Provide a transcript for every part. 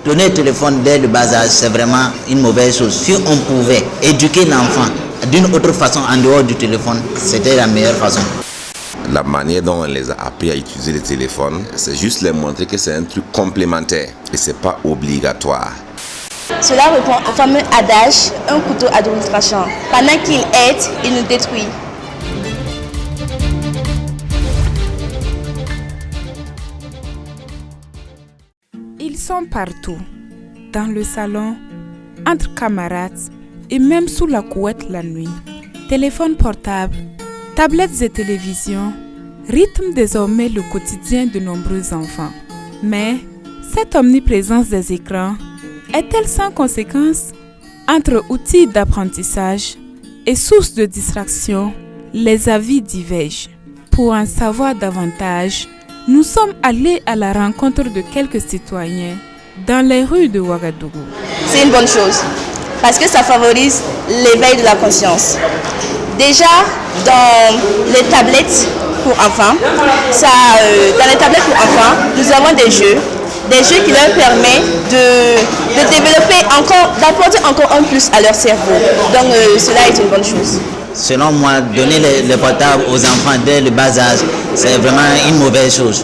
Donner le téléphone dès le bas âge, c'est vraiment une mauvaise chose. Si on pouvait éduquer l'enfant d'une autre façon en dehors du téléphone, c'était la meilleure façon. La manière dont on les a appris à utiliser le téléphone, c'est juste leur montrer que c'est un truc complémentaire et c'est pas obligatoire. Cela répond au fameux adage, un couteau à double tranchant. Pendant qu'il aide, il nous détruit. Ils sont partout, dans le salon, entre camarades et même sous la couette la nuit. Téléphones portables, tablettes et télévisions rythment désormais le quotidien de nombreux enfants. Mais cette omniprésence des écrans est-elle sans conséquence? Entre outils d'apprentissage et sources de distraction, les avis divergent. Pour en savoir davantage, nous sommes allés à la rencontre de quelques citoyens dans les rues de Ouagadougou. C'est une bonne chose parce que ça favorise l'éveil de la conscience. Déjà, dans les tablettes pour enfants, nous avons des jeux qui leur permettent de développer encore, d'apporter encore un plus à leur cerveau. Donc cela est une bonne chose. Selon moi, donner le portable aux enfants dès le bas âge, c'est vraiment une mauvaise chose.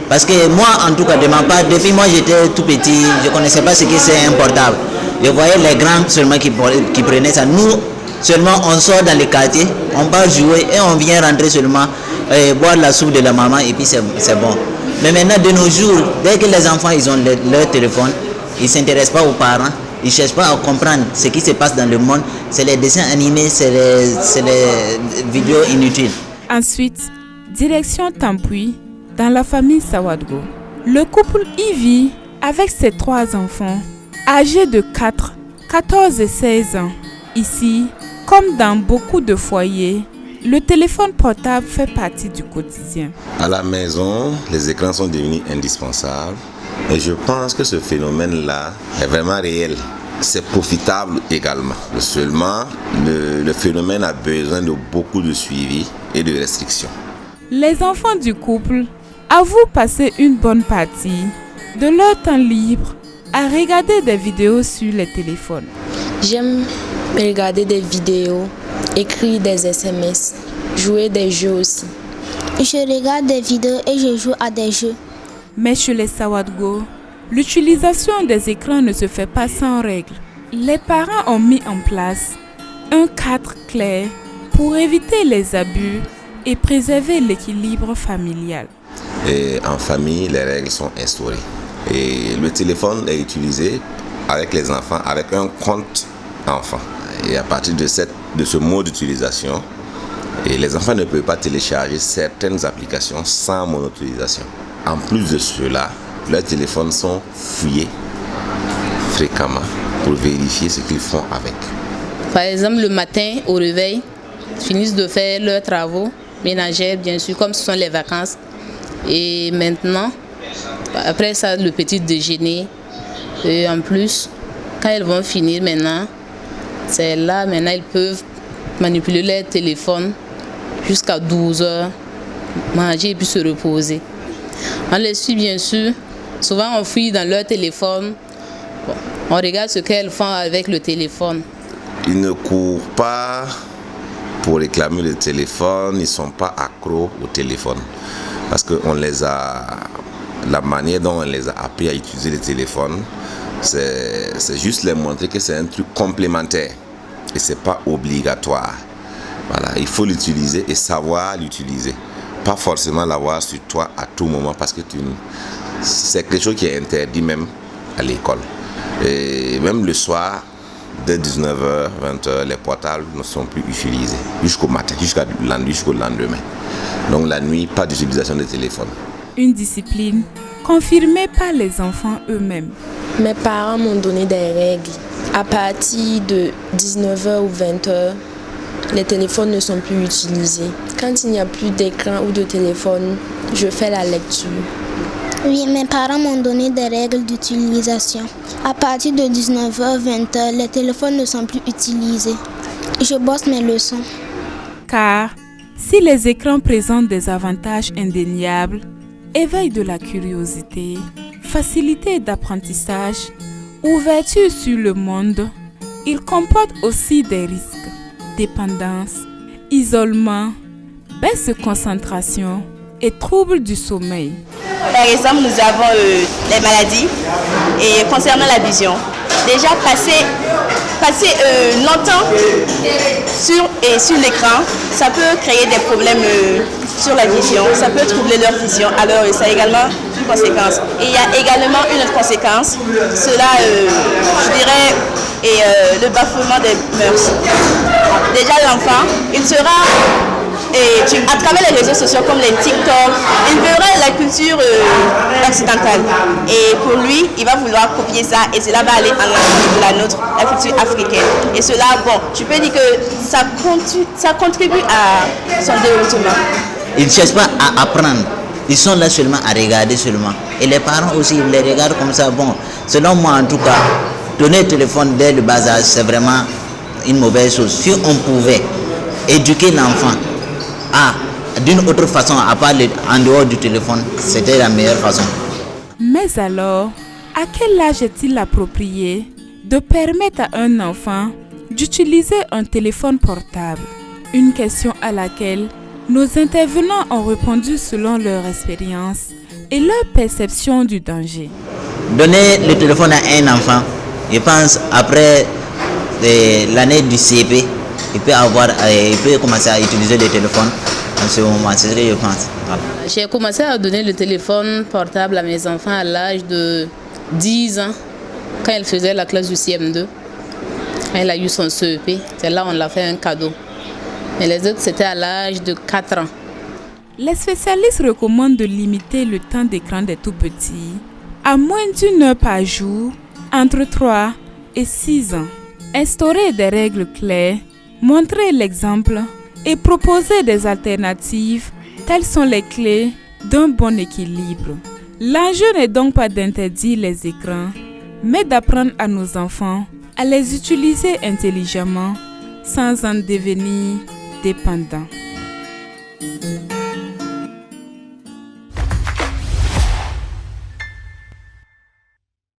Parce que moi, en tout cas, de ma part, depuis moi j'étais tout petit, je ne connaissais pas ce que c'est un portable. Je voyais les grands seulement qui prenaient ça. Nous, seulement, on sort dans les quartiers, on va jouer et on vient rentrer seulement, boire la soupe de la maman et puis c'est bon. Mais maintenant, de nos jours, dès que les enfants ils ont leur téléphone, ils ne s'intéressent pas aux parents, ils ne cherchent pas à comprendre ce qui se passe dans le monde. C'est les dessins animés, c'est les vidéos inutiles. Ensuite, direction Tampuy, dans la famille Sawadgo. Le couple y vit avec ses 3 enfants, âgés de 4, 14 et 16 ans. Ici, comme dans beaucoup de foyers, le téléphone portable fait partie du quotidien. À la maison, les écrans sont devenus indispensables et je pense que ce phénomène-là est vraiment réel. C'est profitable également. Seulement, le phénomène a besoin de beaucoup de suivi et de restrictions. Les enfants du couple avouent passer une bonne partie de leur temps libre à regarder des vidéos sur les téléphones. J'aime regarder des vidéos, écrire des SMS, jouer des jeux aussi. Je regarde des vidéos et je joue à des jeux. Mais chez les Sawadgo, l'utilisation des écrans ne se fait pas sans règles. Les parents ont mis en place un cadre clair pour éviter les abus et préserver l'équilibre familial. Et en famille, les règles sont instaurées. Et le téléphone est utilisé avec les enfants, avec un compte enfant. Et à partir de ce mode d'utilisation, les enfants ne peuvent pas télécharger certaines applications sans mon autorisation. En plus de cela, leurs téléphones sont fouillés fréquemment pour vérifier ce qu'ils font avec. Par exemple, le matin au réveil, ils finissent de faire leurs travaux ménagers, bien sûr, comme ce sont les vacances. Et maintenant, après ça, le petit déjeuner. Et en plus, quand ils vont finir maintenant, c'est là, maintenant, ils peuvent manipuler leur téléphone jusqu'à 12 heures, manger et puis se reposer. On les suit, bien sûr. Souvent, on fouille dans leur téléphone. Bon, on regarde ce qu'elles font avec le téléphone. Ils ne courent pas pour réclamer le téléphone, ils ne sont pas accros au téléphone. Parce que la manière dont on les a appris à utiliser le téléphone, c'est juste leur montrer que c'est un truc complémentaire et ce n'est pas obligatoire. Voilà, il faut l'utiliser et savoir l'utiliser. Pas forcément l'avoir sur toi à tout moment parce que c'est quelque chose qui est interdit même à l'école. Et même le soir, dès 19h, 20h, les portables ne sont plus utilisés jusqu'au matin, jusqu'au lendemain. Donc la nuit, pas d'utilisation de téléphone. Une discipline confirmée par les enfants eux-mêmes. Mes parents m'ont donné des règles. À partir de 19h ou 20h, les téléphones ne sont plus utilisés. Quand il n'y a plus d'écran ou de téléphone, je fais la lecture. Oui, mes parents m'ont donné des règles d'utilisation. À partir de 19h, 20h, les téléphones ne sont plus utilisés. Je bosse mes leçons. Car si les écrans présentent des avantages indéniables, éveil de la curiosité, facilité d'apprentissage, ouverture sur le monde, il comporte aussi des risques, dépendance, isolement, baisse de concentration et troubles du sommeil. Par exemple, nous avons les maladies et concernant la vision. Déjà passer longtemps sur l'écran, ça peut créer des problèmes sur la vision, ça peut troubler leur vision, alors ça a également une conséquence. Et il y a également une autre conséquence, cela, je dirais, est le bafouement des mœurs. Déjà l'enfant, il sera, à travers les réseaux sociaux comme les TikTok, il verra la culture occidentale. Et pour lui, il va vouloir copier ça et cela va aller en l'encontre de la nôtre, la culture africaine. Et cela, bon, je peux dire que ça contribue à son développement. Ils ne cherchent pas à apprendre. Ils sont là seulement à regarder seulement. Et les parents aussi, ils les regardent comme ça. Bon, selon moi en tout cas, donner le téléphone dès le bas âge, c'est vraiment une mauvaise chose. Si on pouvait éduquer l'enfant d'une autre façon, à part en dehors du téléphone, c'était la meilleure façon. Mais alors, à quel âge est-il approprié de permettre à un enfant d'utiliser un téléphone portable? Une question à laquelle nos intervenants ont répondu selon leur expérience et leur perception du danger. Donner le téléphone à un enfant, je pense après l'année du CP, il peut commencer à utiliser le téléphone en ce moment, c'est ce que je pense. Voilà. J'ai commencé à donner le téléphone portable à mes enfants à l'âge de 10 ans, quand elle faisait la classe du CM2. Elle a eu son CEP, c'est là on l'a fait un cadeau. Mais les autres, c'était à l'âge de 4 ans. Les spécialistes recommandent de limiter le temps d'écran des tout-petits à moins d'1 heure par jour, entre 3 et 6 ans. Instaurer des règles claires, montrer l'exemple et proposer des alternatives, telles sont les clés d'un bon équilibre. L'enjeu n'est donc pas d'interdire les écrans, mais d'apprendre à nos enfants à les utiliser intelligemment sans en devenir dépendants.